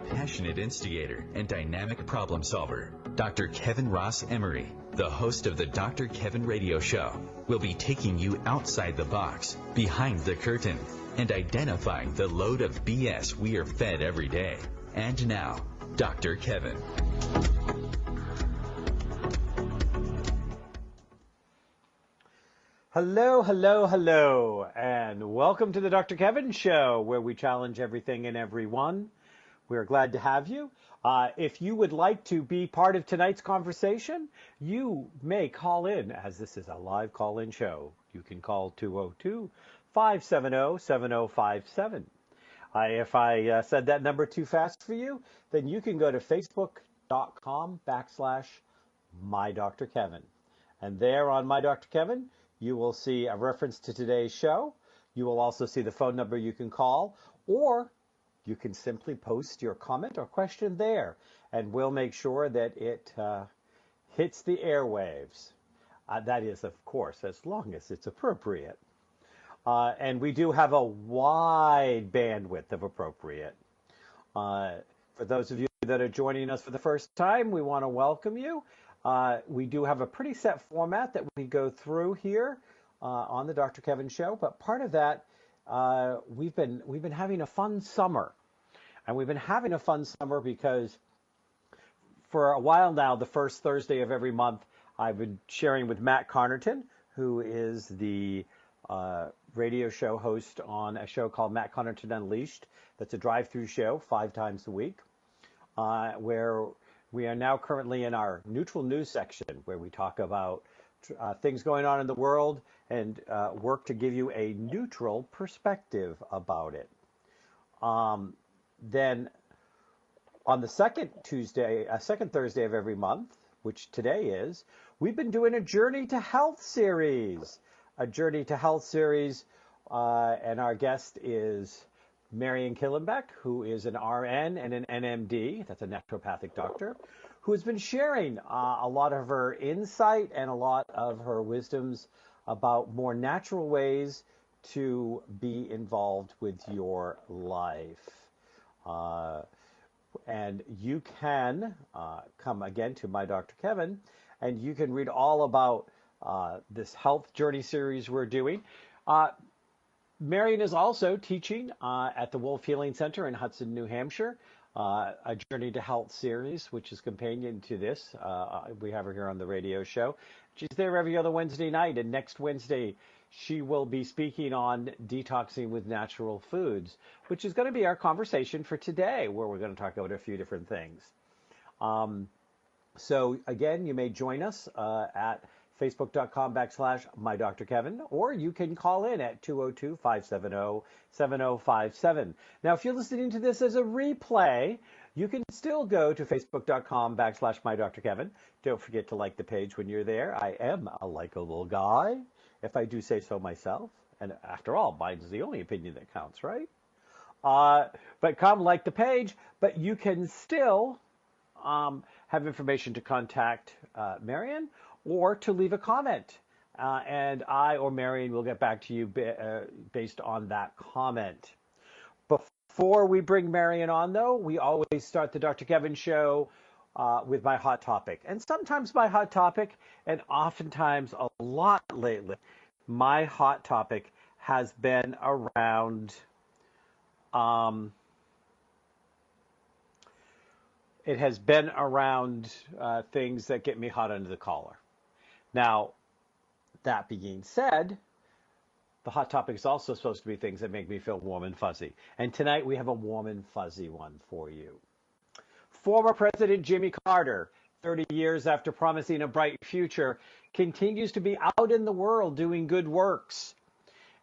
passionate instigator and dynamic problem solver, Dr. Kevin Ross Emery, the host of the Dr. Kevin Radio Show, will be taking you outside the box, behind the curtain, and identifying the load of BS we are fed every day. And now, Dr. Kevin. Hello, hello, hello, and welcome to the Dr. Kevin Show, where we challenge everything and everyone. We're glad to have you. If you would like to be part of tonight's conversation, you may call in, as this is a live call-in show. You can call 202-570-7057. If I said that number too fast for you, then you can go to facebook.com/MyDrKevin. And there on My Dr. Kevin, you will see a reference to today's show. You will also see the phone number you can call, or you can simply post your comment or question there, and we'll make sure that it hits the airwaves. That is, of course, as long as it's appropriate. And we do have a wide bandwidth of appropriate. For those of you that are joining us for the first time, we want to welcome you. We do have a pretty set format that we go through here on the Dr. Kevin Show, but part of that, we've been having a fun summer. And we've been having a fun summer because for a while now, the first Thursday of every month, I've been sharing with Matt Connerton, who is the radio show host on a show called Matt Connerton Unleashed. That's a drive-through show 5 times a week, where we are now currently in our neutral news section, where we talk about things going on in the world and work to give you a neutral perspective about it. Then on the second Thursday of every month, which today is, we've been doing a Journey to Health series. And our guest is Marion Killingbeck, who is an RN and an NMD, that's a naturopathic doctor, who has been sharing a lot of her insight and a lot of her wisdoms about more natural ways to be involved with your life. And you can come again to My Dr. Kevin, and you can read all about this health journey series we're doing. Marion is also teaching at the Wolf Healing Center in Hudson, New Hampshire, a Journey to Health series, which is companion to this. We have her here on the radio show. She's there every other Wednesday night, and next Wednesday she will be speaking on detoxing with natural foods, which is going to be our conversation for today, where we're going to talk about a few different things. So again, you may join us at facebook.com/MyDrKevin, or you can call in at 202-570-7057. Now, if you're listening to this as a replay, you can still go to facebook.com/MyDrKevin. Don't forget to like the page when you're there. I am a likable guy, if I do say so myself. And after all, mine's the only opinion that counts, right? But come like the page, but you can still have information to contact Marion, or to leave a comment, and I or Marion will get back to you based on that comment. Before we bring Marion on, though, we always start the Dr. Kevin Show with my hot topic. And sometimes my hot topic, and oftentimes a lot lately, my hot topic has been around things that get me hot under the collar. Now, that being said, the hot topic is also supposed to be things that make me feel warm and fuzzy. And tonight we have a warm and fuzzy one for you. Former President Jimmy Carter, 30 years after promising a bright future, continues to be out in the world doing good works.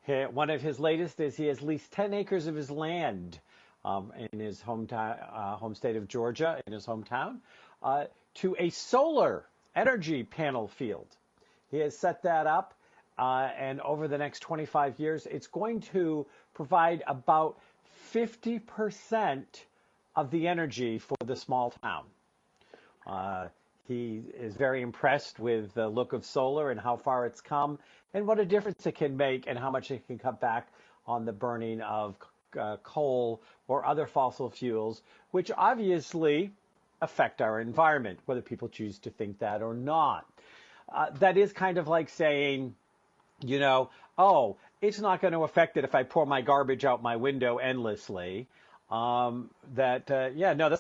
One of his latest is he has leased 10 acres of his land in his home state of Georgia, in his hometown, to a solar energy panel field. He has set that up, and over the next 25 years, it's going to provide about 50% of the energy for the small town. He is very impressed with the look of solar and how far it's come and what a difference it can make and how much it can cut back on the burning of coal or other fossil fuels, which obviously affect our environment, whether people choose to think that or not. That is kind of like saying, oh, it's not going to affect it if I pour my garbage out my window endlessly. No, that's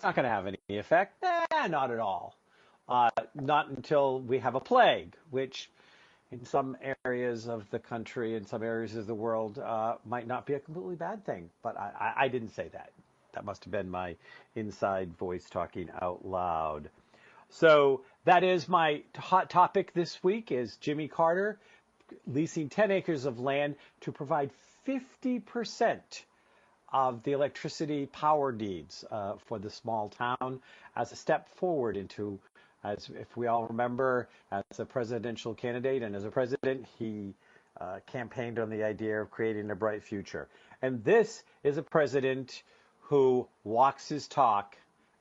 not going to have any effect. Not at all. Not until we have a plague, which in some areas of the country, in some areas of the world, might not be a completely bad thing. But I didn't say that. That must have been my inside voice talking out loud. So that is my hot topic this week, is Jimmy Carter leasing 10 acres of land to provide 50% of the electricity power needs for the small town as a step forward into, as if we all remember, as a presidential candidate and as a president, he campaigned on the idea of creating a bright future. And this is a president who walks his talk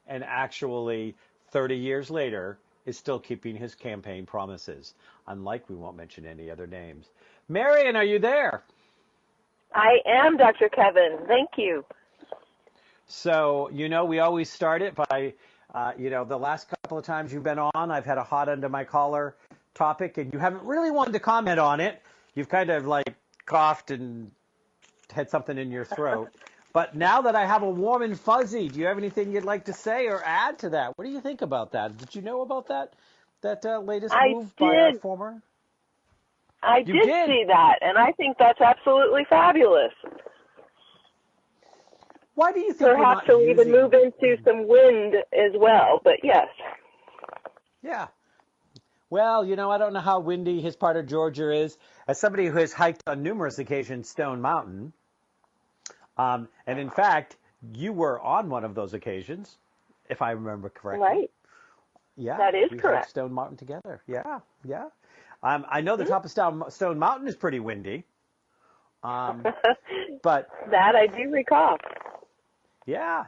and actually 30 years later is still keeping his campaign promises. Unlike, we won't mention any other names. Marion, are you there? I am, Dr. Kevin. Thank you. So, we always start it by, the last couple of times you've been on, I've had a hot under my collar topic, and you haven't really wanted to comment on it. You've kind of like coughed and had something in your throat. But now that I have a warm and fuzzy, do you have anything you'd like to say or add to that? What do you think about that? Did you know about that latest move by our former? I did see that, and I think that's absolutely fabulous. Why do you think perhaps we'll even move into some wind as well, but yes. Yeah. Well, I don't know how windy his part of Georgia is. As somebody who has hiked on numerous occasions Stone Mountain, and in fact, you were on one of those occasions, if I remember correctly. Right. Yeah. That is we correct. Hiked Stone Mountain together. Yeah. I know the top of Stone Mountain is pretty windy. But that I do recall. Yeah.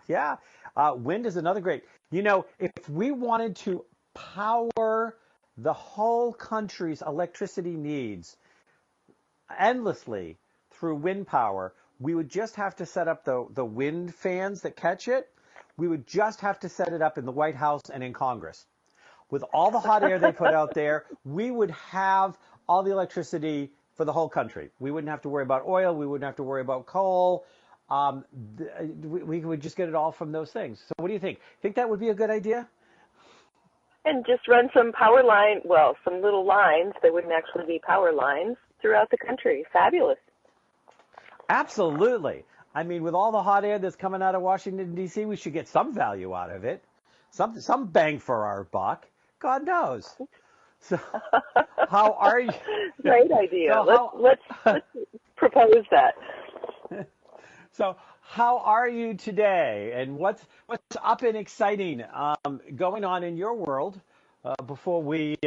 Wind is another great. If we wanted to power the whole country's electricity needs endlessly through wind power, we would just have to set up the wind fans that catch it. We would just have to set it up in the White House and in Congress. With all the hot air they put out there, we would have all the electricity for the whole country. We wouldn't have to worry about oil. We wouldn't have to worry about coal. We would just get it all from those things. So what do you think? Think that would be a good idea? And just run some some little lines that wouldn't actually be power lines throughout the country. Fabulous. Absolutely. I mean, with all the hot air that's coming out of Washington, D.C., we should get some value out of it. Some bang for our buck. God knows. So how are you? Great idea. Let's propose that. So how are you today? And what's up and exciting going on in your world before we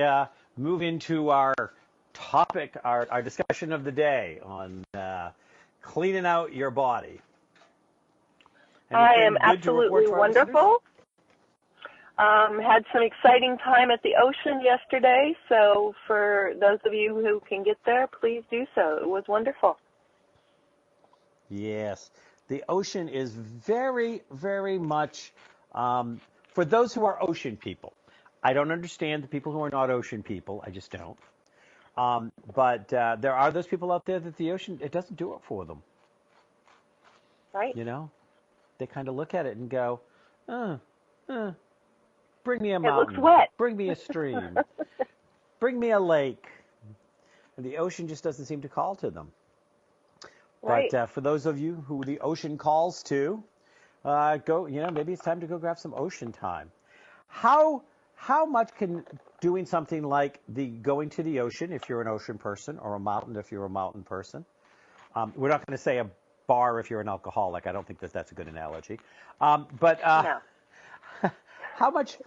move into our topic, our discussion of the day on cleaning out your body? I am absolutely wonderful. Had some exciting time at the ocean yesterday, so for those of you who can get there, please do so. It was wonderful. Yes. The ocean is very, very much, for those who are ocean people. I don't understand the people who are not ocean people. I just don't. But there are those people out there that the ocean, it doesn't do it for them. Right. They kind of look at it and go, bring me a mountain. It looks wet. Bring me a stream. Bring me a lake. And the ocean just doesn't seem to call to them. Right. But for those of you who the ocean calls to, maybe it's time to go grab some ocean time. How much can doing something like going to the ocean, if you're an ocean person, or a mountain if you're a mountain person, we're not going to say a bar if you're an alcoholic. I don't think that's a good analogy. No. How much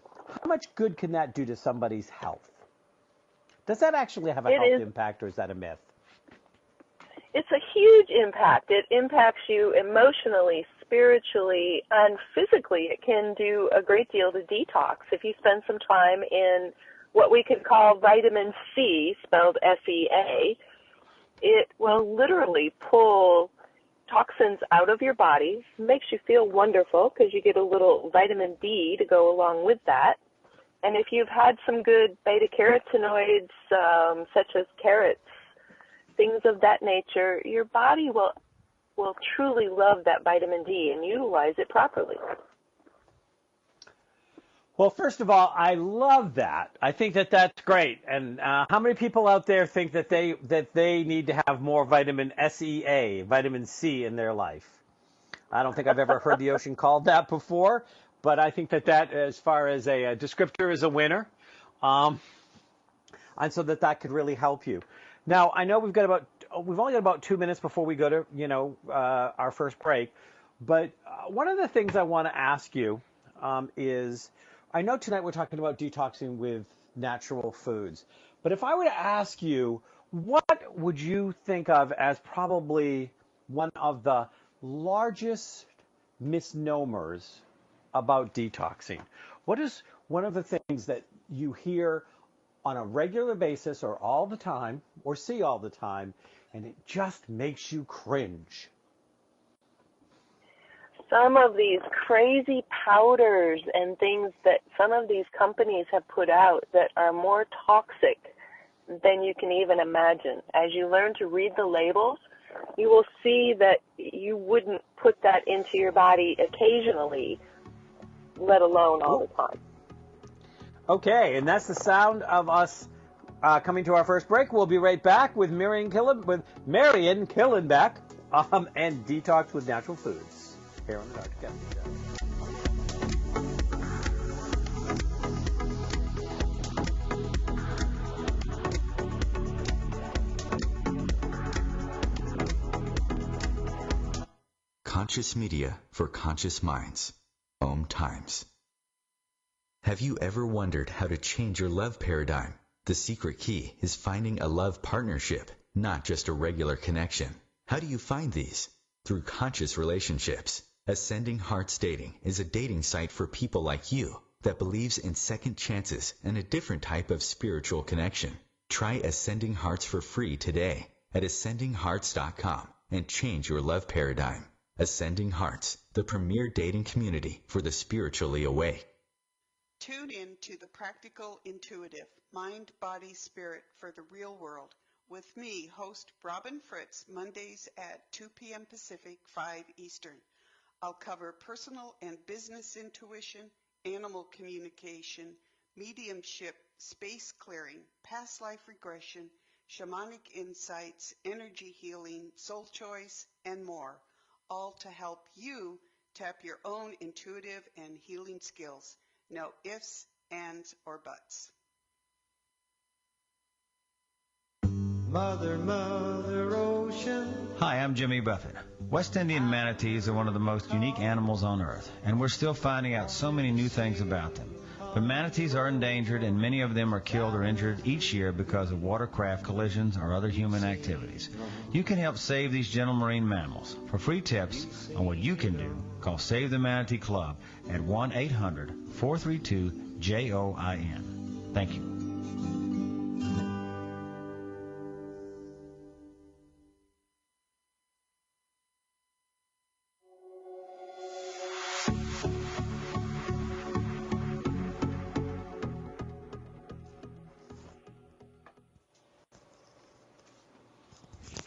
good can that do to somebody's health? Does that actually have a health impact, or is that a myth? It's a huge impact. It impacts you emotionally, spiritually, and physically. It can do a great deal to detox. If you spend some time in what we could call vitamin C, spelled SEA, it will literally pull toxins out of your body. It makes you feel wonderful because you get a little vitamin D to go along with that. And if you've had some good beta-carotenoids, such as carrots, things of that nature, your body will truly love that vitamin D and utilize it properly. Well, first of all, I love that. I think that that's great. And how many people out there think that they need to have more vitamin SEA, vitamin C in their life? I don't think I've ever heard the ocean called that before, but I think that as far as a descriptor, is a winner, and so that could really help you. Now, I know we've only got about 2 minutes before we go to our first break, but one of the things I want to ask you is, I know tonight we're talking about detoxing with natural foods, but if I were to ask you, what would you think of as probably one of the largest misnomers about detoxing? What is one of the things that you hear on a regular basis or all the time or see all the time, and it just makes you cringe? Some of these crazy powders and things that some of these companies have put out that are more toxic than you can even imagine. As you learn to read the labels, you will see that you wouldn't put that into your body occasionally, let alone all the time. Okay, and that's the sound of us coming to our first break. We'll be right back with Marion Killingbeck and Detox with Natural Foods here on the Dr. Kevin Show. Conscious media for conscious minds. OMTimes. Have you ever wondered how to change your love paradigm? The secret key is finding a love partnership, not just a regular connection. How do you find these? Through conscious relationships. Ascending Hearts Dating is a dating site for people like you that believes in second chances and a different type of spiritual connection. Try Ascending Hearts for free today at ascendinghearts.com and change your love paradigm. Ascending Hearts, the premier dating community for the spiritually awake. Tune in to the Practical Intuitive, Mind, Body, Spirit for the Real World with me, host Robin Fritz, Mondays at 2 p.m. Pacific, 5 Eastern. I'll cover personal and business intuition, animal communication, mediumship, space clearing, past life regression, shamanic insights, energy healing, soul choice, and more, all to help you tap your own intuitive and healing skills. No ifs, ands, or buts. Mother, Mother Ocean. Hi, I'm Jimmy Buffett. West Indian manatees are one of the most unique animals on Earth, and we're still finding out so many new things about them. But manatees are endangered, and many of them are killed or injured each year because of watercraft collisions or other human activities. You can help save these gentle marine mammals. For free tips on what you can do, call Save the Manatee Club at 1-800-432-JOIN. Thank you.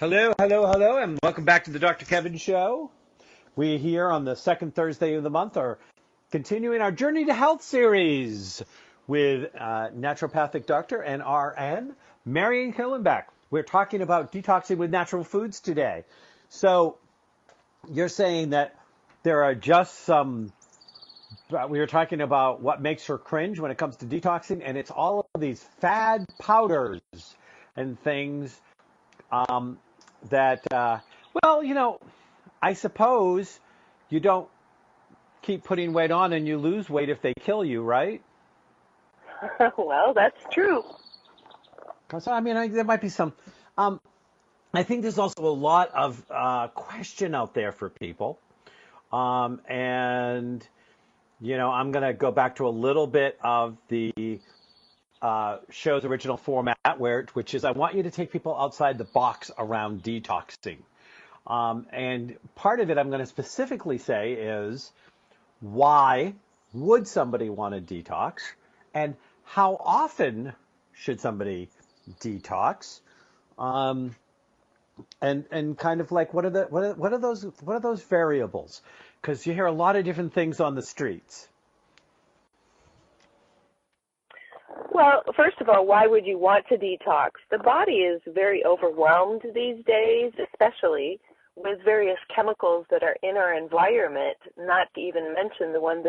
Hello, hello, hello, and welcome back to the Dr. Kevin Show. We here on the second Thursday of the month are continuing our Journey to Health series with Naturopathic Doctor and RN, Marion Killingbeck. We're talking about detoxing with natural foods today. So you're saying that there are just some, we were talking about what makes her cringe when it comes to detoxing, and it's all of these fad powders and things that, well, you know, I suppose you don't keep putting weight on and you lose weight if they kill you, right? Well, that's true. So, I mean, there might be some. I think there's also a lot of question out there for people. And, you know, I'm going to go back to a little bit of the show's original format, which is I want you to take people outside the box around detoxing. And part of it I'm going to specifically say is why would somebody want to detox, and how often should somebody detox, and kind of like what are those variables? Because you hear a lot of different things on the streets. Well, first of all, why would you want to detox? The body is very overwhelmed these days, especially with various chemicals that are in our environment, not to even mention the ones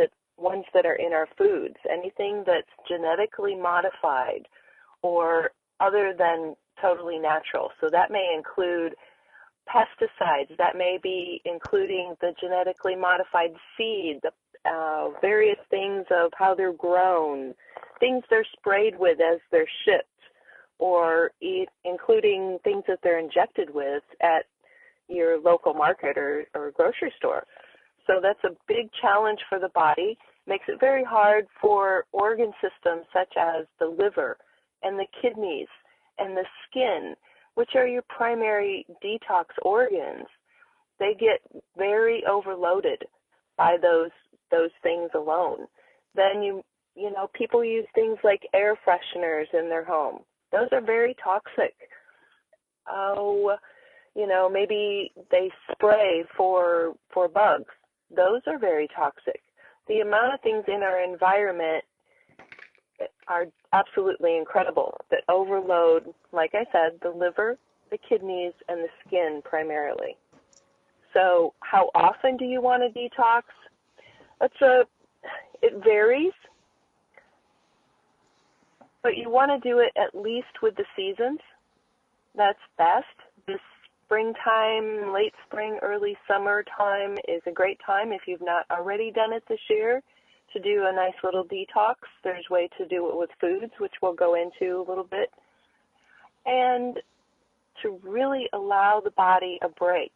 that are in our foods. Anything that's genetically modified or other than totally natural. So that may include pesticides. That may be including the genetically modified seed, the various things of how they're grown, things they're sprayed with as they're shipped, or including things that they're injected with at your local market or grocery store. So that's a big challenge for the body. Makes it very hard for organ systems such as the liver and the kidneys and the skin, which are your primary detox organs. They get very overloaded by those things alone. Then you know, people use things like air fresheners in their home. Those are very toxic. Oh, you know, maybe they spray for bugs. Those are very toxic. The amount of things in our environment are absolutely incredible that overload, like I said, the liver, the kidneys, and the skin primarily. So how often do you want to detox? It varies, but you want to do it at least with the seasons. That's best. This springtime, late spring, early summer time is a great time if you've not already done it this year to do a nice little detox. There's a way to do it with foods, which we'll go into a little bit, and to really allow the body a break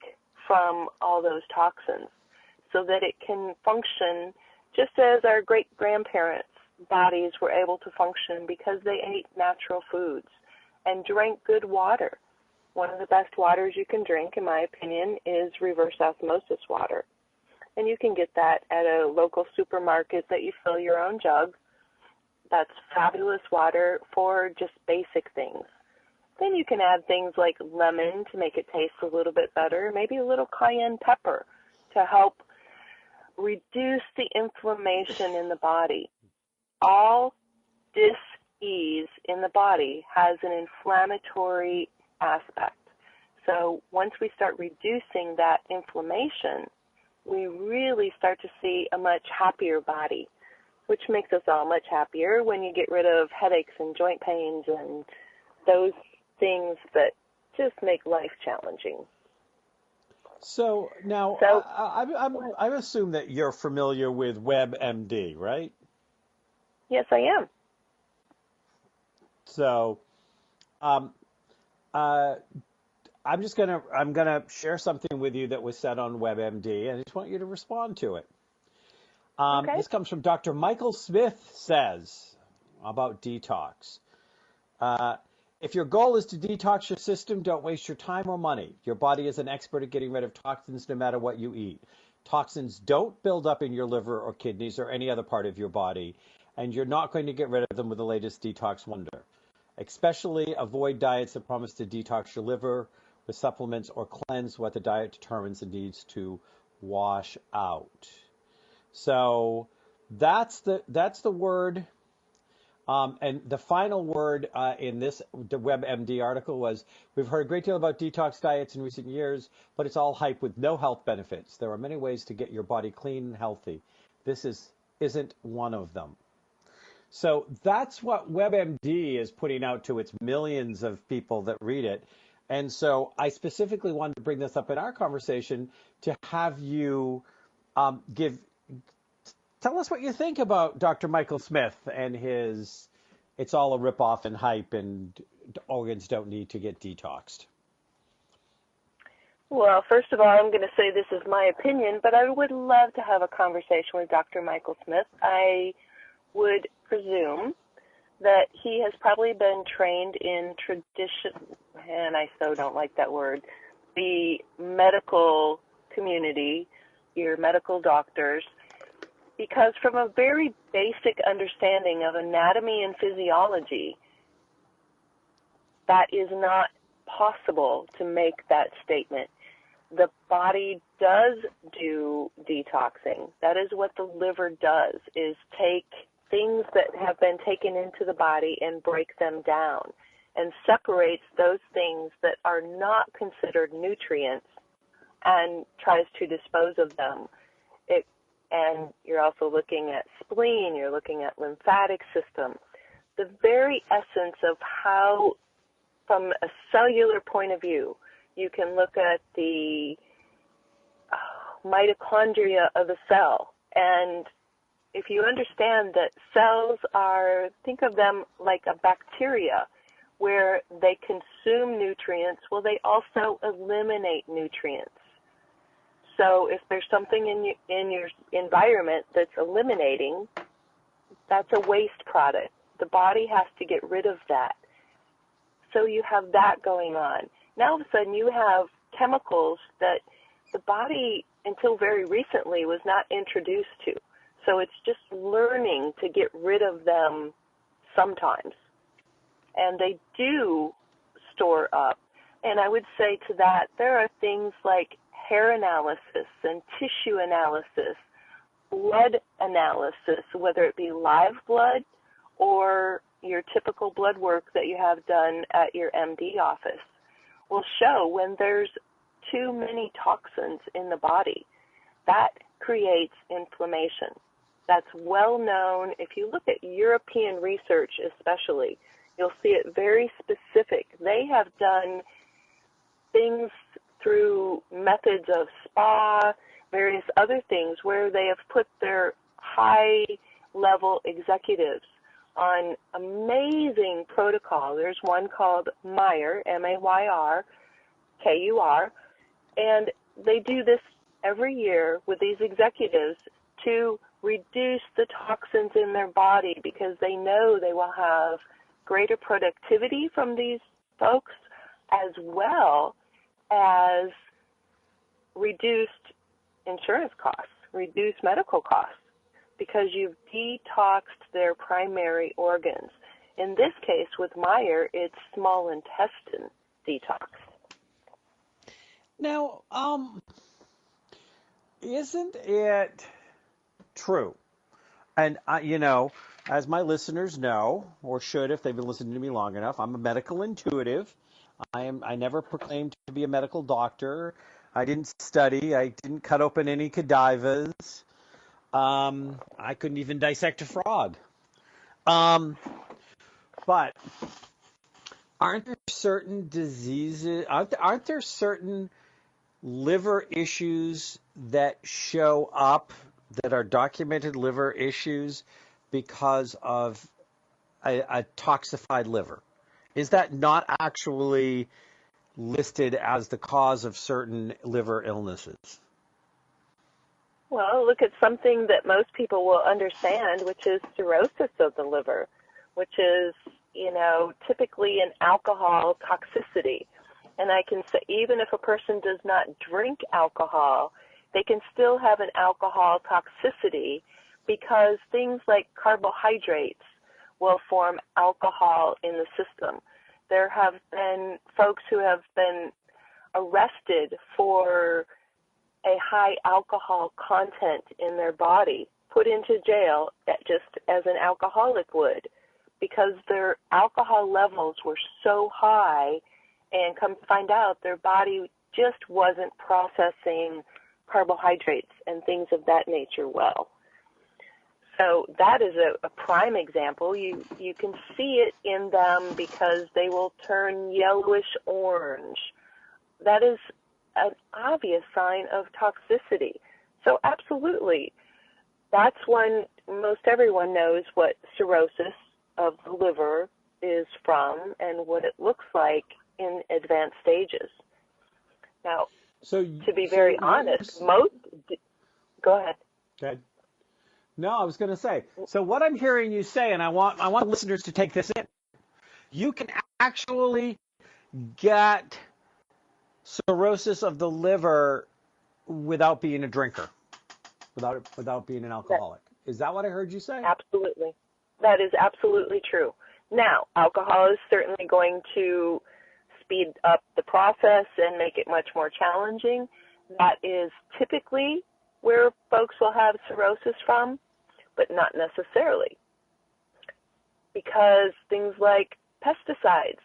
from all those toxins so that it can function just as our great-grandparents' bodies were able to function because they ate natural foods and drank good water. One of the best waters you can drink, in my opinion, is reverse osmosis water. And you can get that at a local supermarket that you fill your own jug. That's fabulous water for just basic things. Then you can add things like lemon to make it taste a little bit better, maybe a little cayenne pepper to help reduce the inflammation in the body. All dis-ease in the body has an inflammatory aspect. So once we start reducing that inflammation, we really start to see a much happier body, which makes us all much happier when you get rid of headaches and joint pains and those things that just make life challenging. So now, I assume that you're familiar with WebMD, right? Yes, I am. So, I'm gonna share something with you that was said on WebMD, and I just want you to respond to it. Okay. This comes from Dr. Michael Smith. Says about detox. If your goal is to detox your system, don't waste your time or money. Your body is an expert at getting rid of toxins no matter what you eat. Toxins don't build up in your liver or kidneys or any other part of your body, and you're not going to get rid of them with the latest detox wonder. Especially avoid diets that promise to detox your liver with supplements or cleanse what the diet determines it needs to wash out. So that's the word. And the final word in this WebMD article was, we've heard a great deal about detox diets in recent years, but it's all hype with no health benefits. There are many ways to get your body clean and healthy. This isn't one of them. So that's what WebMD is putting out to its millions of people that read it. And so I specifically wanted to bring this up in our conversation to have you tell us what you think about Dr. Michael Smith and his "it's all a ripoff and hype and organs don't need to get detoxed." Well, first of all, I'm going to say this is my opinion, but I would love to have a conversation with Dr. Michael Smith. I would presume that he has probably been trained in tradition, and I so don't like that word, the medical community, your medical doctors, because from a very basic understanding of anatomy and physiology, that is not possible to make that statement. The body does do detoxing. That is what the liver does, is take things that have been taken into the body and break them down and separates those things that are not considered nutrients and tries to dispose of them. And you're also looking at spleen, you're looking at lymphatic system. The very essence of how, from a cellular point of view, you can look at the mitochondria of a cell. And if you understand that cells are, think of them like a bacteria, where they consume nutrients, well, they also eliminate nutrients. So if there's something in your environment that's eliminating, that's a waste product. The body has to get rid of that. So you have that going on. Now all of a sudden you have chemicals that the body, until very recently, was not introduced to. So it's just learning to get rid of them sometimes. And they do store up. And I would say to that, there are things like hair analysis and tissue analysis, blood analysis, whether it be live blood or your typical blood work that you have done at your MD office, will show when there's too many toxins in the body. That creates inflammation. That's well known. If you look at European research especially, you'll see it very specific. They have done things through methods of spa, various other things, where they have put their high-level executives on amazing protocol. There's one called Mayr, M-A-Y-R-K-U-R, and they do this every year with these executives to reduce the toxins in their body, because they know they will have greater productivity from these folks, as well as reduced insurance costs, reduced medical costs, because you've detoxed their primary organs. In this case, with Mayr, it's small intestine detox. Now, isn't it true? And, as my listeners know, or should if they've been listening to me long enough, I'm a medical intuitive. I never proclaimed to be a medical doctor. I didn't study. I didn't cut open any cadavers. I couldn't even dissect a frog. But aren't there certain diseases, aren't there certain liver issues that show up that are documented liver issues because of a toxified liver? Is that not actually listed as the cause of certain liver illnesses? Well, look at something that most people will understand, which is cirrhosis of the liver, which is, typically an alcohol toxicity. And I can say, even if a person does not drink alcohol, they can still have an alcohol toxicity, because things like carbohydrates will form alcohol in the system. There have been folks who have been arrested for a high alcohol content in their body, put into jail just as an alcoholic would, because their alcohol levels were so high, and come to find out their body just wasn't processing carbohydrates and things of that nature well. So that is a prime example. You can see it in them because they will turn yellowish orange. That is an obvious sign of toxicity. So absolutely, that's when most everyone knows what cirrhosis of the liver is from and what it looks like in advanced stages. Now, to be very honest, go ahead. Okay. No, I was going to say, so what I'm hearing you say, and I want listeners to take this in, you can actually get cirrhosis of the liver without being a drinker, without being an alcoholic. Is that what I heard you say? Absolutely. That is absolutely true. Now, alcohol is certainly going to speed up the process and make it much more challenging. That is typically where folks will have cirrhosis from, but not necessarily. Because things like pesticides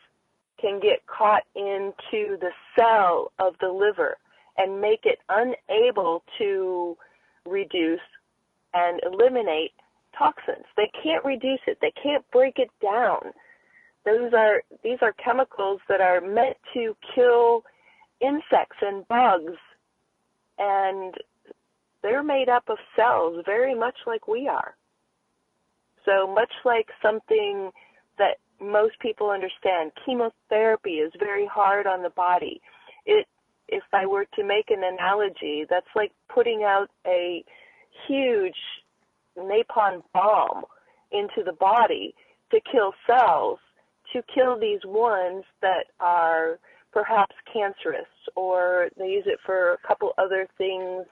can get caught into the cell of the liver and make it unable to reduce and eliminate toxins. They can't reduce it. They can't break it down. These are chemicals that are meant to kill insects and bugs, and they're made up of cells very much like we are. So much like something that most people understand, chemotherapy is very hard on the body. If I were to make an analogy, that's like putting out a huge napalm bomb into the body to kill cells, to kill these ones that are perhaps cancerous, or they use it for a couple other things,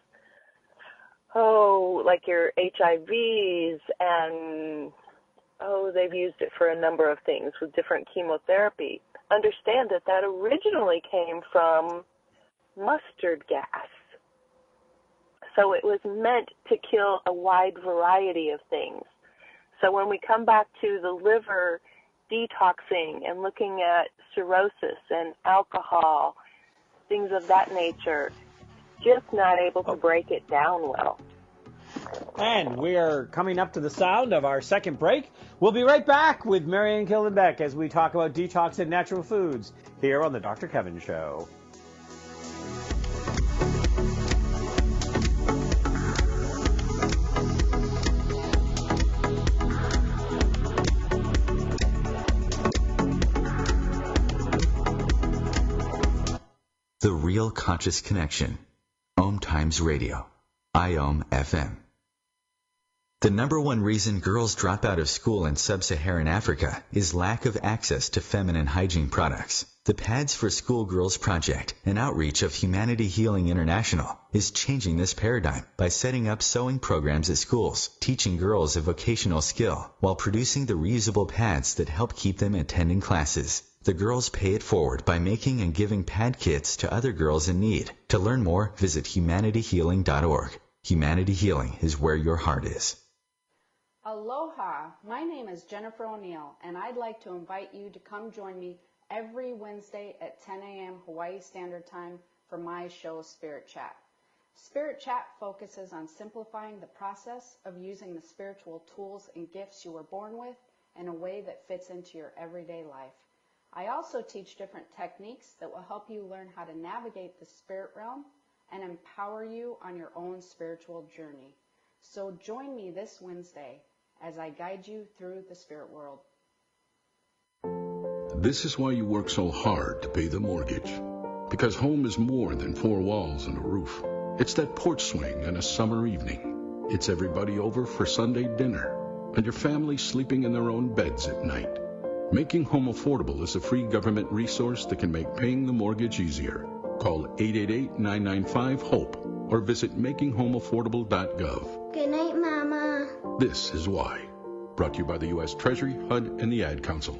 like your HIVs, and they've used it for a number of things with different chemotherapy. Understand that originally came from mustard gas. So it was meant to kill a wide variety of things. So when we come back to the liver detoxing and looking at cirrhosis and alcohol, things of that nature, just not able to break it down well. And we are coming up to the sound of our second break. We'll be right back with Marion Killingbeck as we talk about detox and natural foods here on the Dr. Kevin Show. The Real Conscious Connection. OMTimes Radio. IOM FM. The number one reason girls drop out of school in sub-Saharan Africa is lack of access to feminine hygiene products. The Pads for Schoolgirls Project, an outreach of Humanity Healing International, is changing this paradigm by setting up sewing programs at schools, teaching girls a vocational skill, while producing the reusable pads that help keep them attending classes. The girls pay it forward by making and giving pad kits to other girls in need. To learn more, visit humanityhealing.org. Humanity Healing is where your heart is. Aloha, my name is Jennifer O'Neill, and I'd like to invite you to come join me every Wednesday at 10 a.m. Hawaii Standard Time for my show, Spirit Chat. Spirit Chat focuses on simplifying the process of using the spiritual tools and gifts you were born with in a way that fits into your everyday life. I also teach different techniques that will help you learn how to navigate the spirit realm and empower you on your own spiritual journey. So join me this Wednesday as I guide you through the spirit world. This is why you work so hard to pay the mortgage. Because home is more than four walls and a roof. It's that porch swing on a summer evening. It's everybody over for Sunday dinner and your family sleeping in their own beds at night. Making Home Affordable is a free government resource that can make paying the mortgage easier. Call 888-995-HOPE or visit makinghomeaffordable.gov. Good night, Mama. This is why. Brought to you by the U.S. Treasury, HUD, and the Ad Council.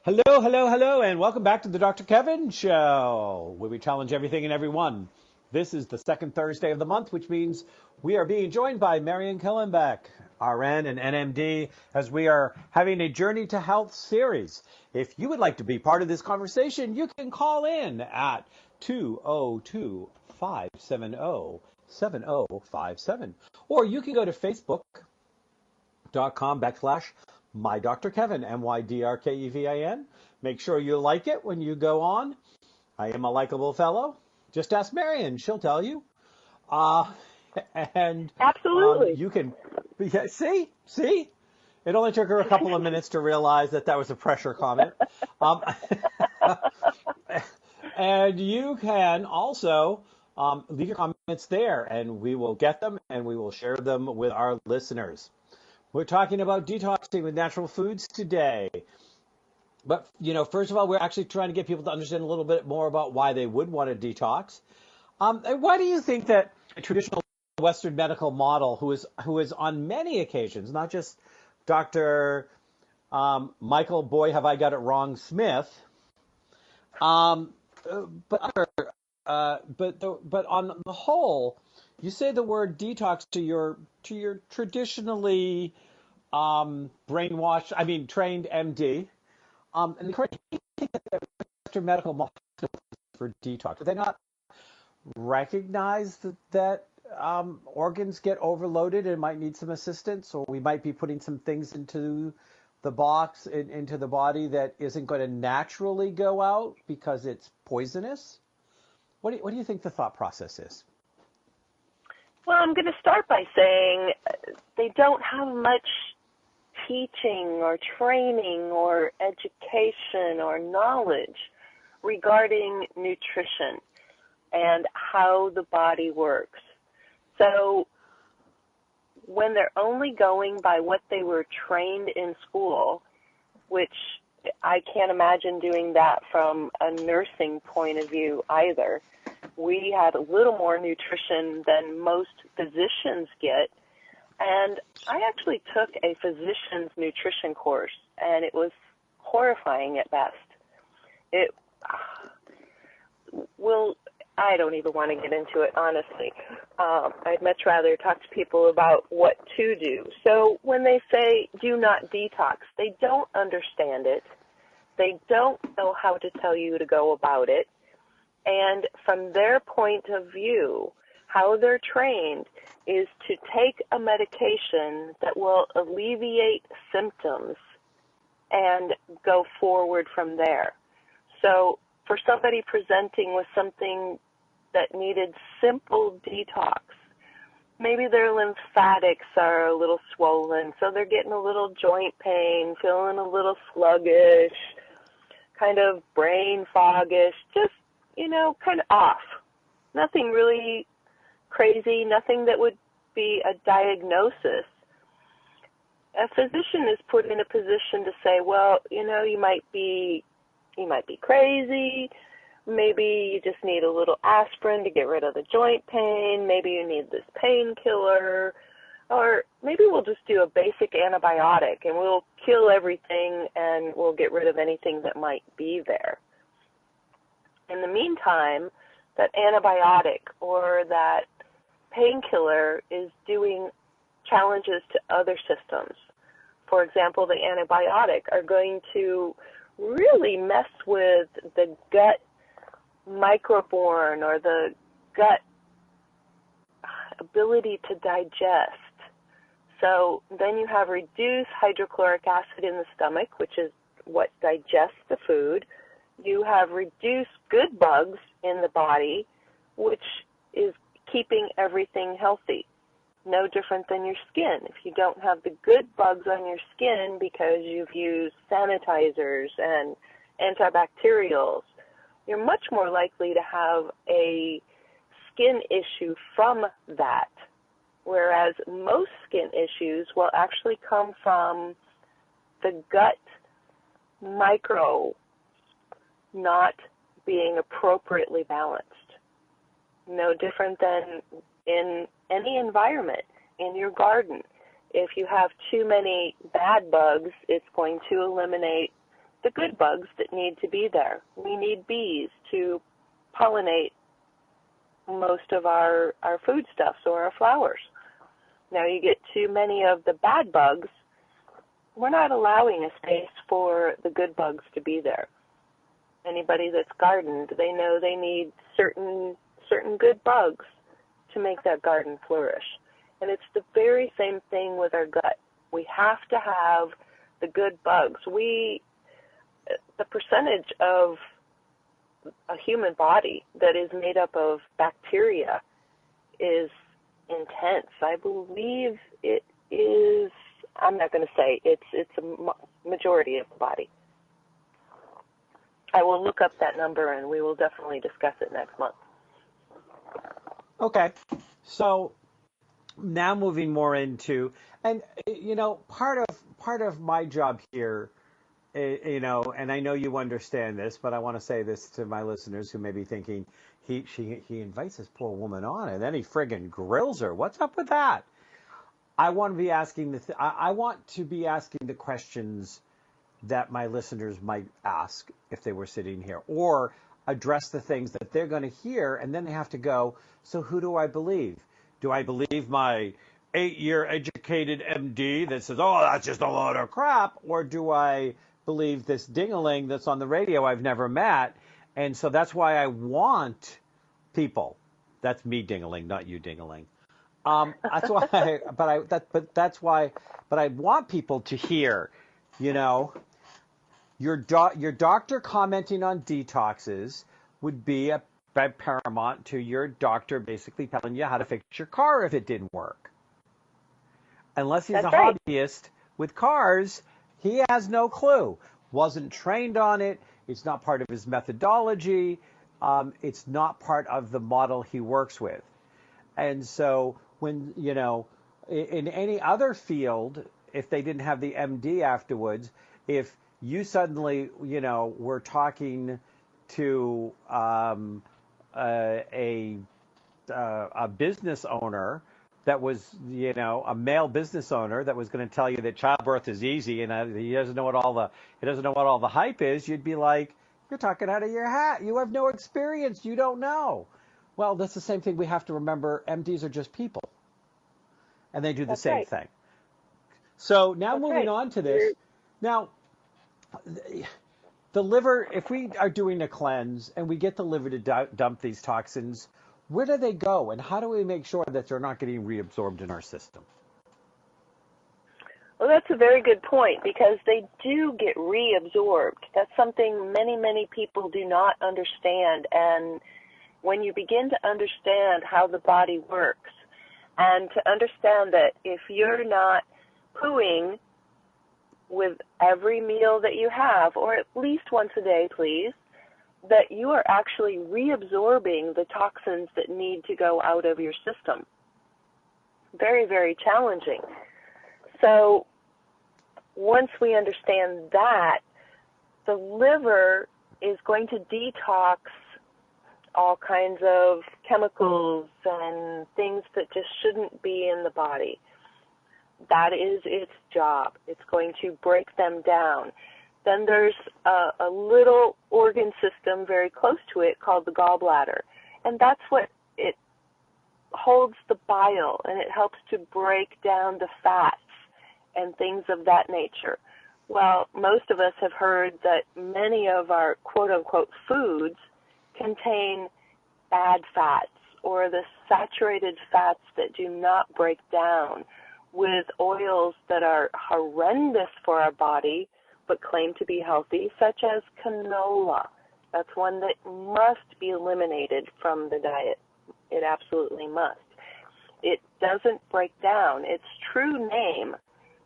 Hello, hello, hello, and welcome back to the Dr. Kevin Show, where we challenge everything and everyone. This is the second Thursday of the month, which means we are being joined by Marion Killingbeck, RN and NMD, as we are having a Journey to Health series. If you would like to be part of this conversation, you can call in at 202-570-7057, or you can go to facebook.com/My Dr. Kevin, MYDRKEVIN. Make sure you like it when you go on. I am a likable fellow. Just ask Marion, she'll tell you. And absolutely, you can. Yeah, see, it only took her a couple of minutes to realize that was a pressure comment. And you can also leave your comments there, and we will get them and we will share them with our listeners. We're talking about detoxing with natural foods today. But, first of all, we're actually trying to get people to understand a little bit more about why they would want to detox. And why do you think that a traditional Western medical model, who is on many occasions, not just Dr. Michael, boy, have I got it wrong, Smith, but on the whole, you say the word detox to your traditionally trained MD, and the correct Western medical model for detox. Do they not recognize that organs get overloaded and might need some assistance, or we might be putting some things into the box, into the body that isn't going to naturally go out because it's poisonous? What do you think the thought process is? Well, I'm going to start by saying they don't have much teaching or training or education or knowledge regarding nutrition and how the body works. So when they're only going by what they were trained in school, which I can't imagine doing that from a nursing point of view either. We had a little more nutrition than most physicians get. And I actually took a physician's nutrition course, and it was horrifying at best. I don't even want to get into it, honestly. I'd much rather talk to people about what to do. So when they say do not detox, they don't understand it. They don't know how to tell you to go about it. And from their point of view, how they're trained is to take a medication that will alleviate symptoms and go forward from there. So for somebody presenting with something that needed simple detox, maybe their lymphatics are a little swollen, so they're getting a little joint pain, feeling a little sluggish, kind of brain foggish, just, kind of off. Nothing really crazy, nothing that would be a diagnosis. A physician is put in a position to say, well, you might be crazy. Maybe you just need a little aspirin to get rid of the joint pain. Maybe you need this painkiller. Or maybe we'll just do a basic antibiotic and we'll kill everything and we'll get rid of anything that might be there. In the meantime, that antibiotic or that painkiller is doing challenges to other systems. For example, the antibiotic are going to really mess with the gut microbiome or the gut ability to digest. So then you have reduced hydrochloric acid in the stomach, which is what digests the food. You have reduced good bugs in the body, which is keeping everything healthy. No different than your skin. If you don't have the good bugs on your skin because you've used sanitizers and antibacterials, you're much more likely to have a skin issue from that. Whereas most skin issues will actually come from the gut micro not being appropriately balanced. No different than in any environment, in your garden. If you have too many bad bugs, it's going to eliminate the good bugs that need to be there. We need bees to pollinate most of our foodstuffs or our flowers. Now you get too many of the bad bugs, we're not allowing a space for the good bugs to be there. Anybody that's gardened, they know they need certain good bugs to make that garden flourish. And it's the very same thing with our gut. We have to have the good bugs. The percentage of a human body that is made up of bacteria is intense. I believe it is, I'm not going to say, it's a majority of the body. I will look up that number and we will definitely discuss it next month. Okay. So now moving more into, and part of my job here, and I know you understand this, but I want to say this to my listeners who may be thinking, he invites this poor woman on and then he friggin' grills her. What's up with that? I want to be asking I want to be asking the questions that my listeners might ask if they were sitting here, or address the things that they're going to hear, and then they have to go, so who do I believe? Do I believe my 8-year educated MD that says, oh, that's just a load of crap, or do I believe this ding-a-ling that's on the radio I've never met? And so that's why I want people. That's me ding-a-ling, not you ding-a-ling. That's why, but I want people to hear, your doctor commenting on detoxes would be a paramount to your doctor basically telling you how to fix your car if it didn't work. Unless he's a hobbyist with cars, he has no clue. Wasn't trained on it. It's not part of his methodology. It's not part of the model he works with. And so when, in any other field, if they didn't have the MD afterwards, if you suddenly, were talking to a business owner that was, a male business owner that was going to tell you that childbirth is easy and he doesn't know what all the hype is, you'd be like, you're talking out of your hat. You have no experience. You don't know. Well, that's the same thing we have to remember. MDs are just people, and they do the same thing. So now moving on to this. Now, the liver, if we are doing a cleanse and we get the liver to dump these toxins, where do they go, and how do we make sure that they're not getting reabsorbed in our system? Well, that's a very good point, because they do get reabsorbed. That's something many, many people do not understand. And when you begin to understand how the body works, and to understand that if you're not pooing with every meal that you have, or at least once a day, please, that you are actually reabsorbing the toxins that need to go out of your system. Very, very challenging. So once we understand that, the liver is going to detox all kinds of chemicals and things that just shouldn't be in the body. That is its job. It's going to break them down. Then there's a little organ system very close to it called the gallbladder, and that's what it holds the bile, and it helps to break down the fats and things of that nature. Well, most of us have heard that many of our quote-unquote foods contain bad fats, or the saturated fats that do not break down, with oils that are horrendous for our body but claim to be healthy, such as canola. That's one that must be eliminated from the diet. It absolutely must. It doesn't break down. Its true name,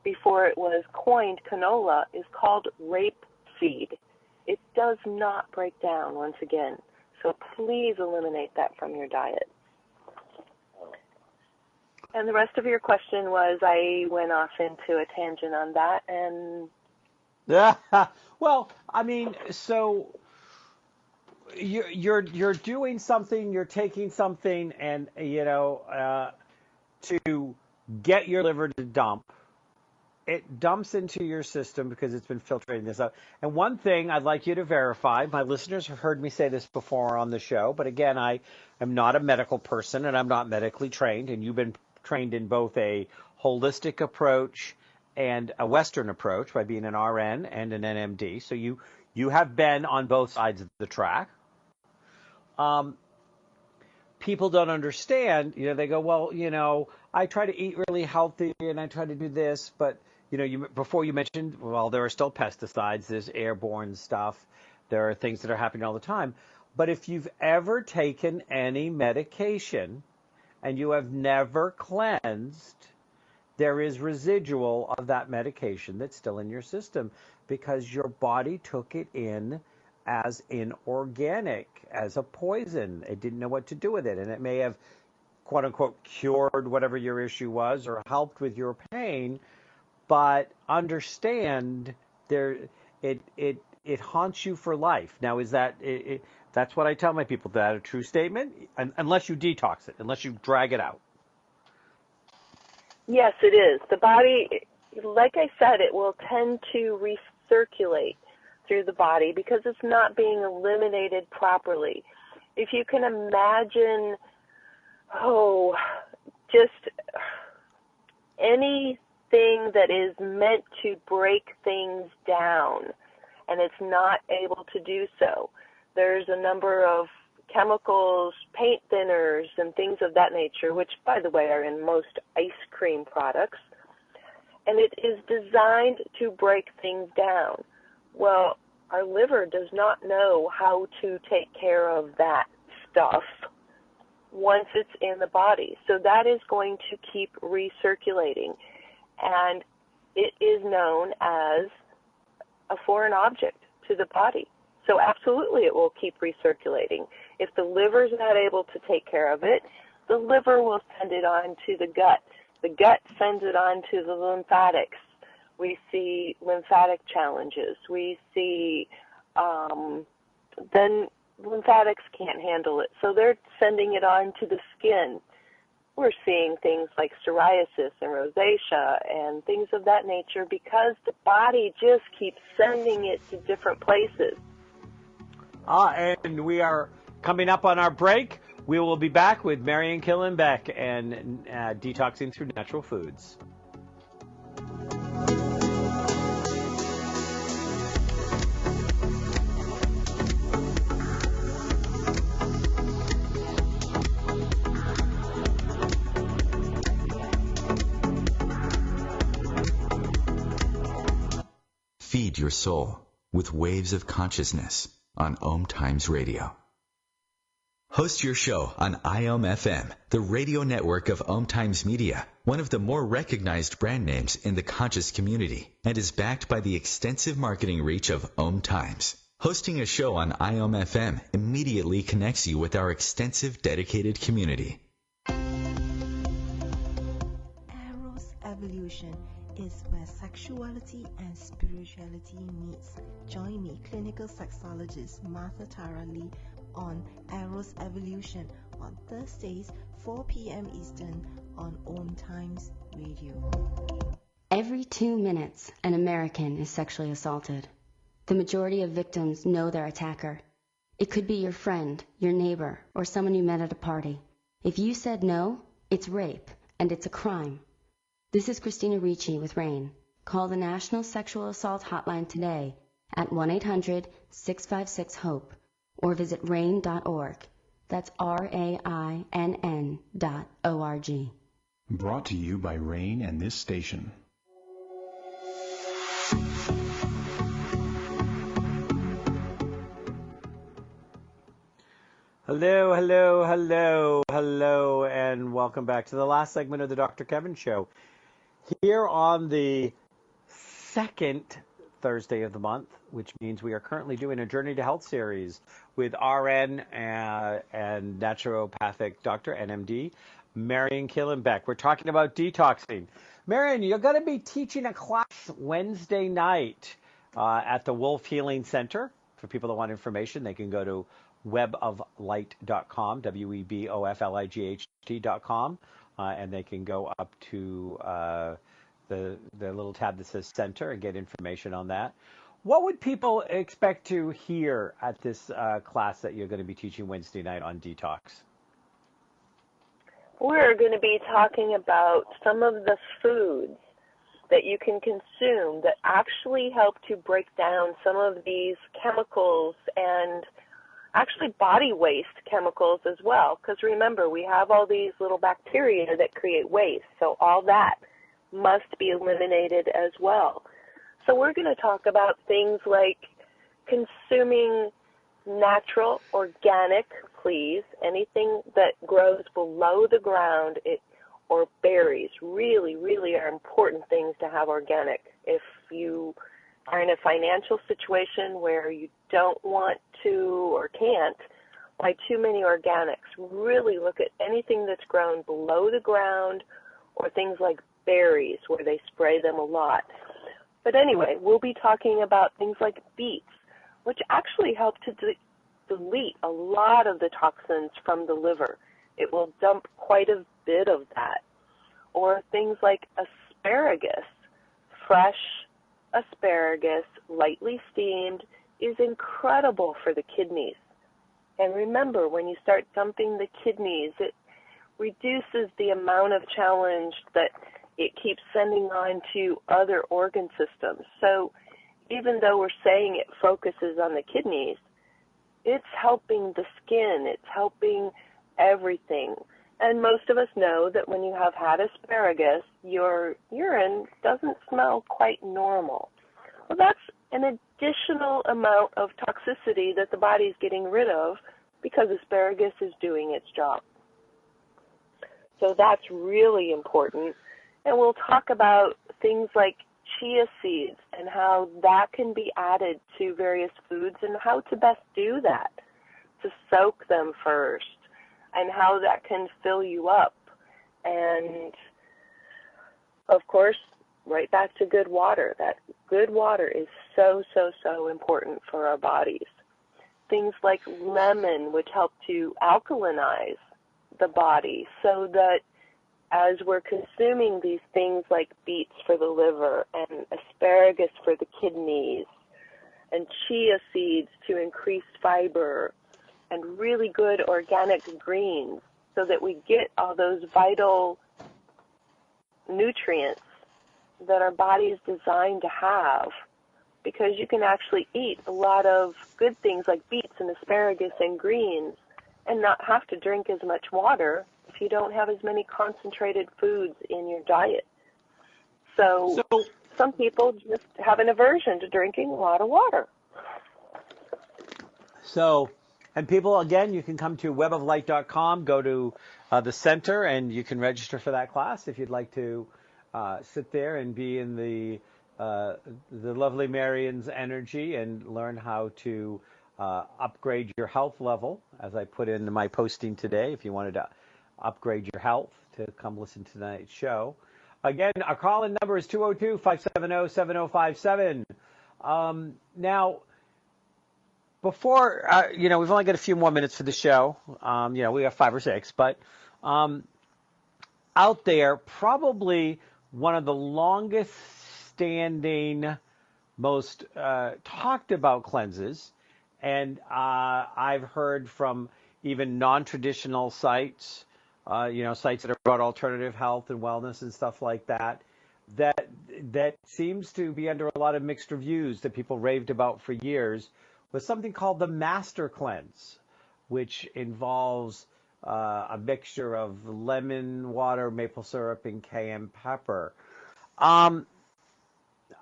before it was coined canola, is called rapeseed. It does not break down, once again. So please eliminate that from your diet. And the rest of your question was, I went off into a tangent on that, and well, I mean, so you're doing something, you're taking something, and to get your liver to dump. It dumps into your system because it's been filtrating this out. And one thing I'd like you to verify, my listeners have heard me say this before on the show, but again, I am not a medical person and I'm not medically trained, and you've been trained in both a holistic approach and a Western approach by being an RN and an NMD. So you have been on both sides of the track. People don't understand, they go, well, I try to eat really healthy and I try to do this, but before you mentioned, well, there are still pesticides, there's airborne stuff, there are things that are happening all the time. But if you've ever taken any medication and you have never cleansed, there is residual of that medication that's still in your system because your body took it in as inorganic, as a poison. It didn't know what to do with it, and it may have quote unquote cured whatever your issue was or helped with your pain, but understand it haunts you for life. Now, is that that's what I tell my people, that a true statement? Unless you detox it, unless you drag it out. Yes, it is. The body, like I said, it will tend to recirculate through the body because it's not being eliminated properly. If you can imagine, just anything that is meant to break things down, and it's not able to do so. There's a number of chemicals, paint thinners, and things of that nature, which, by the way, are in most ice cream products, and it is designed to break things down. Well, our liver does not know how to take care of that stuff once it's in the body. So that is going to keep recirculating, and it is known as a foreign object to the body. So absolutely it will keep recirculating. If the liver's not able to take care of it, the liver will send it on to the gut. The gut sends it on to the lymphatics. We see lymphatic challenges. We see then lymphatics can't handle it, so they're sending it on to the skin. We're seeing things like psoriasis and rosacea and things of that nature because the body just keeps sending it to different places. And we are coming up on our break. We will be back with Marion Killingbeck and Detoxing Through Natural Foods. Feed your soul with waves of consciousness on OMTimes Radio. Host your show on IOM-FM, the radio network of OMTimes Media, one of the more recognized brand names in the conscious community, and is backed by the extensive marketing reach of OMTimes. Hosting a show on IOM-FM immediately connects you with our extensive dedicated community. Eros Evolution is where sexuality and spirituality meets. Join me, clinical sexologist Martha Tara Lee, on Eros Evolution on Thursdays, 4 p.m. Eastern on OMTimes Radio. Every 2 minutes, an American is sexually assaulted. The majority of victims know their attacker. It could be your friend, your neighbor, or someone you met at a party. If you said no, it's rape, and it's a crime. This is Christina Ricci with RAIN. Call the National Sexual Assault Hotline today at 1-800-656-HOPE or visit rain.org. That's RAINN.org. Brought to you by RAIN and this station. Hello, and welcome back to the last segment of the Dr. Kevin Show. Here on the second Thursday of the month, which means we are currently doing a Journey to Health series with RN and Naturopathic Doctor, NMD, Marion Killingbeck. We're talking about detoxing. Marion, you're going to be teaching a class Wednesday night at the Wolf Healing Center. For people that want information, they can go to weboflight.com, weboflight.com, and they can go up to the little tab that says Center and get information on that. What would people expect to hear at this class that you're going to be teaching Wednesday night on detox? We're going to be talking about some of the foods that you can consume that actually help to break down some of these chemicals and actually body waste chemicals as well. Because remember, we have all these little bacteria that create waste, so all that must be eliminated as well. So we're going to talk about things like consuming natural, organic, please, anything that grows below the ground, or berries, really, really are important things to have organic. If you are in a financial situation where you don't want to or can't Why too many organics? Really look at anything that's grown below the ground or things like berries where they spray them a lot. But anyway, we'll be talking about things like beets, which actually help to delete a lot of the toxins from the liver. It will dump quite a bit of that. Or things like asparagus. Fresh asparagus, lightly steamed, is incredible for the kidneys. And remember, when you start dumping the kidneys, it reduces the amount of challenge that it keeps sending on to other organ systems. So even though we're saying it focuses on the kidneys, it's helping the skin, it's helping everything. And most of us know that when you have had asparagus, your urine doesn't smell quite normal. Well, that's an additional amount of toxicity that the body's getting rid of because asparagus is doing its job. So that's really important. And we'll talk about things like chia seeds and how that can be added to various foods and how to best do that, to soak them first, and how that can fill you up. And, of course, right back to good water. That good water is so, so, so important for our bodies. Things like lemon, which help to alkalinize the body so that as we're consuming these things like beets for the liver and asparagus for the kidneys and chia seeds to increase fiber and really good organic greens so that we get all those vital nutrients that our body is designed to have, because you can actually eat a lot of good things like beets and asparagus and greens and not have to drink as much water if you don't have as many concentrated foods in your diet. So some people just have an aversion to drinking a lot of water. So, and people, again, you can come to weboflight.com, go to the center, and you can register for that class if you'd like to sit there and be in the lovely Marion's energy and learn how to upgrade your health level, as I put in my posting today, if you wanted to upgrade your health, to come listen to tonight's show. Again, our call-in number is 202-570-7057. Now, before, we've only got a few more minutes for the show. We have 5 or 6, but out there, probably one of the longest standing, most talked about cleanses, and I've heard from even non-traditional sites, sites that are about alternative health and wellness and stuff like that, that seems to be under a lot of mixed reviews that people raved about for years, was something called the Master Cleanse, which involves a mixture of lemon water, maple syrup, and cayenne pepper.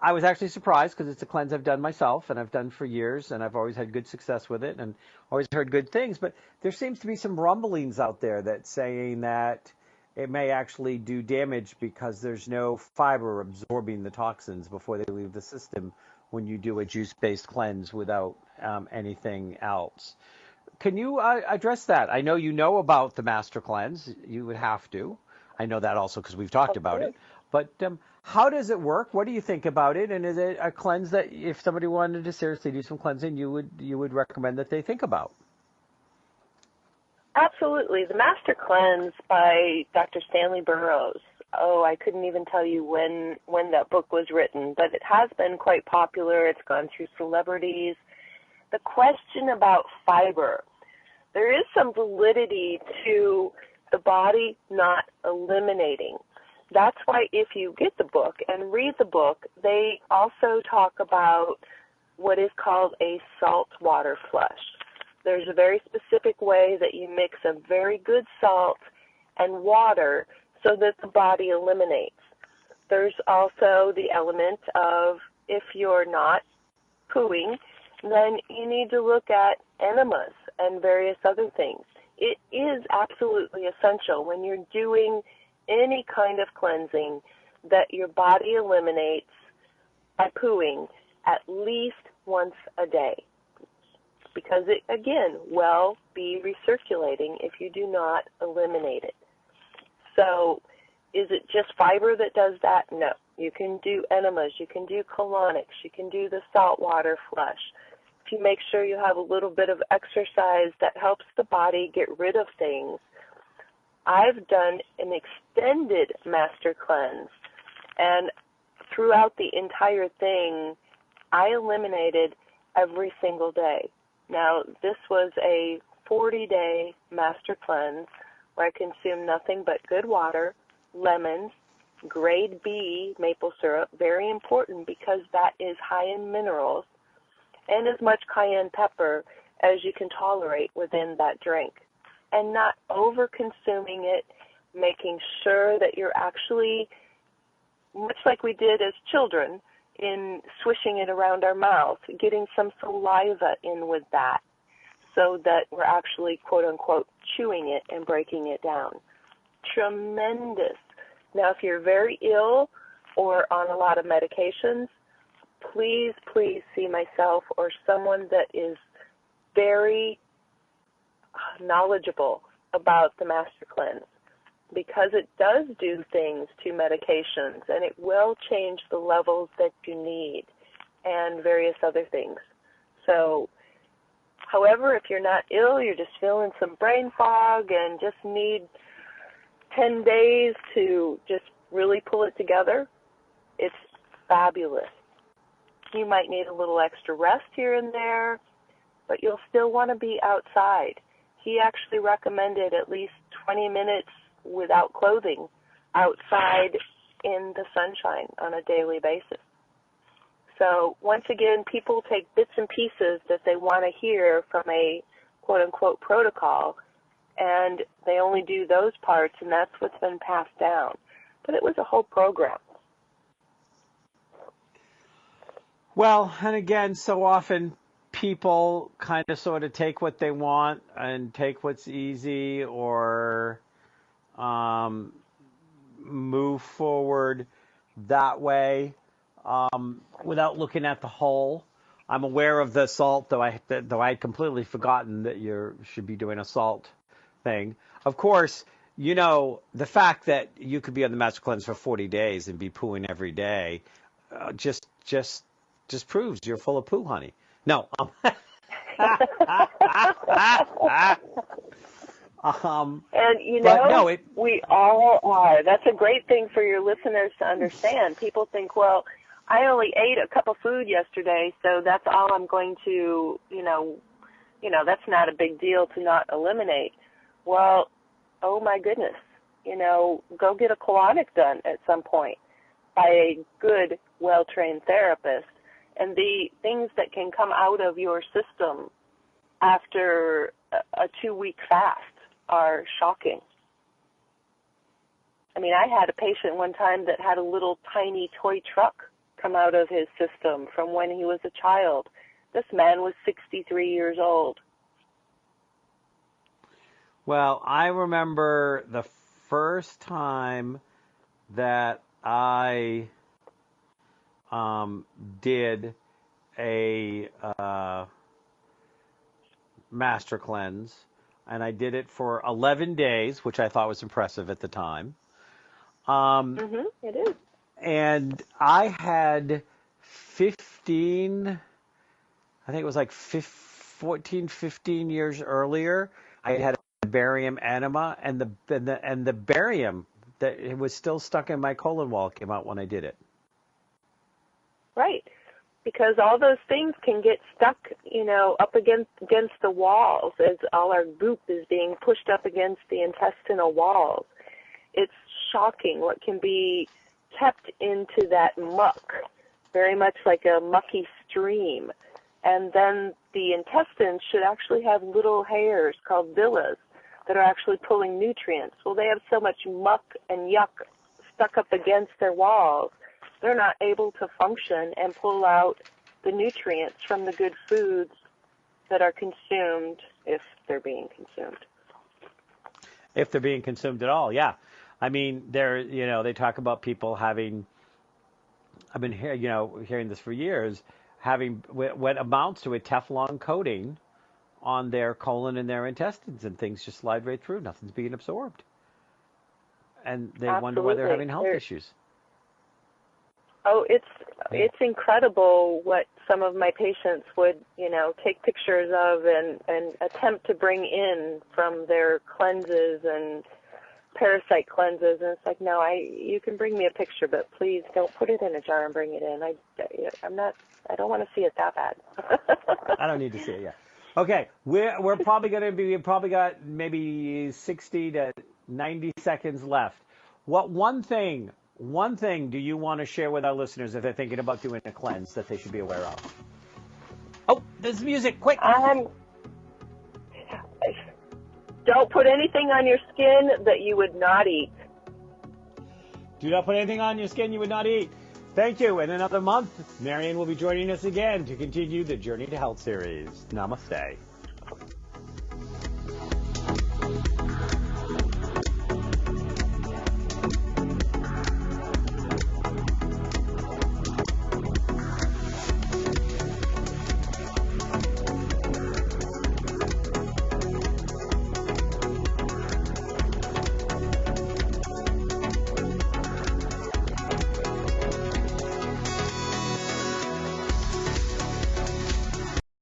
I was actually surprised because it's a cleanse I've done myself and I've done for years, and I've always had good success with it and always heard good things. But there seems to be some rumblings out there that's saying that it may actually do damage because there's no fiber absorbing the toxins before they leave the system when you do a juice-based cleanse without anything else. Can you address that? I know you know about the Master Cleanse. You would have to. I know that also because we've talked about it. But how does it work? What do you think about it? And is it a cleanse that if somebody wanted to seriously do some cleansing, you would recommend that they think about? Absolutely. The Master Cleanse by Dr. Stanley Burroughs. Oh, I couldn't even tell you when that book was written, but it has been quite popular. It's gone through celebrities. The question about fiber, there is some validity to the body not eliminating. That's why if you get the book and read the book, they also talk about what is called a salt water flush. There's a very specific way that you mix a very good salt and water so that the body eliminates. There's also the element of if you're not pooing, then you need to look at enemas and various other things. It is absolutely essential when you're doing any kind of cleansing that your body eliminates by pooing at least once a day. because it, again, will be recirculating if you do not eliminate it. So is it just fiber that does that? No. You can do enemas, you can do colonics, you can do the saltwater flush. If you make sure you have a little bit of exercise that helps the body get rid of things. I've done an extended master cleanse, and throughout the entire thing, I eliminated every single day. Now, this was a 40-day master cleanse where I consumed nothing but good water, lemons, grade B maple syrup, very important because that is high in minerals, and as much cayenne pepper as you can tolerate within that drink. And not over-consuming it, making sure that you're actually, much like we did as children, in swishing it around our mouth, getting some saliva in with that so that we're actually, quote-unquote, chewing it and breaking it down. Tremendous. Now, if you're very ill or on a lot of medications, please, please see myself or someone that is very knowledgeable about the Master Cleanse, because it does do things to medications, and it will change the levels that you need and various other things. So, however, if you're not ill, you're just feeling some brain fog and just need 10 days to just really pull it together, it's fabulous. You might need a little extra rest here and there, but you'll still want to be outside. He actually recommended at least 20 minutes without clothing outside in the sunshine on a daily basis. So once again, people take bits and pieces that they want to hear from a quote-unquote protocol, and they only do those parts, and that's what's been passed down. But it was a whole program. Well, and again, so often people kind of sort of take what they want and take what's easy, or move forward that way without looking at the whole. I'm aware of the salt, though I'd completely forgotten that you should be doing a salt thing. Of course, you know, the fact that you could be on the Master Cleanse for 40 days and be pooing every day just proves you're full of poo, honey. No. And, you know, we all are. That's a great thing for your listeners to understand. People think, well, I only ate a cup of food yesterday, so that's all I'm going to, you know, that's not a big deal to not eliminate. Well, oh my goodness, you know, go get a colonic done at some point by a good, well-trained therapist. And the things that can come out of your system after a 2-week fast are shocking. I mean, I had a patient one time that had a little tiny toy truck come out of his system from when he was a child. This man was 63 years old. Well, I remember the first time that I did a Master Cleanse, and I did it for 11 days, which I thought was impressive at the time. It is. And I had 15, I think it was like 14, 15 years earlier, I had a barium enema, and the barium that it was still stuck in my colon wall came out when I did it. Right, because all those things can get stuck, you know, up against the walls as all our goop is being pushed up against the intestinal walls. It's shocking what can be kept into that muck, very much like a mucky stream. And then the intestines should actually have little hairs called villas that are actually pulling nutrients. Well, they have so much muck and yuck stuck up against their walls, they're not able to function and pull out the nutrients from the good foods that are consumed, if they're being consumed. If they're being consumed at all, yeah. I mean, they talk about people having, I've been hearing this for years, having what amounts to a Teflon coating on their colon and their intestines, and things just slide right through. Nothing's being absorbed. And they wonder why they're having health issues. Oh, it's incredible what some of my patients would, take pictures of and attempt to bring in from their cleanses and parasite cleanses. And it's like, no, you can bring me a picture, but please don't put it in a jar and bring it in. I don't want to see it that bad. I don't need to see it yet. Okay, we're probably going to be. We've probably got maybe 60 to 90 seconds left. What one thing do you want to share with our listeners if they're thinking about doing a cleanse that they should be aware of? Oh, there's music! Quick. Don't put anything on your skin that you would not eat. Do not put anything on your skin you would not eat. Thank you. In another month, Marion will be joining us again to continue the Journey to Health series. Namaste.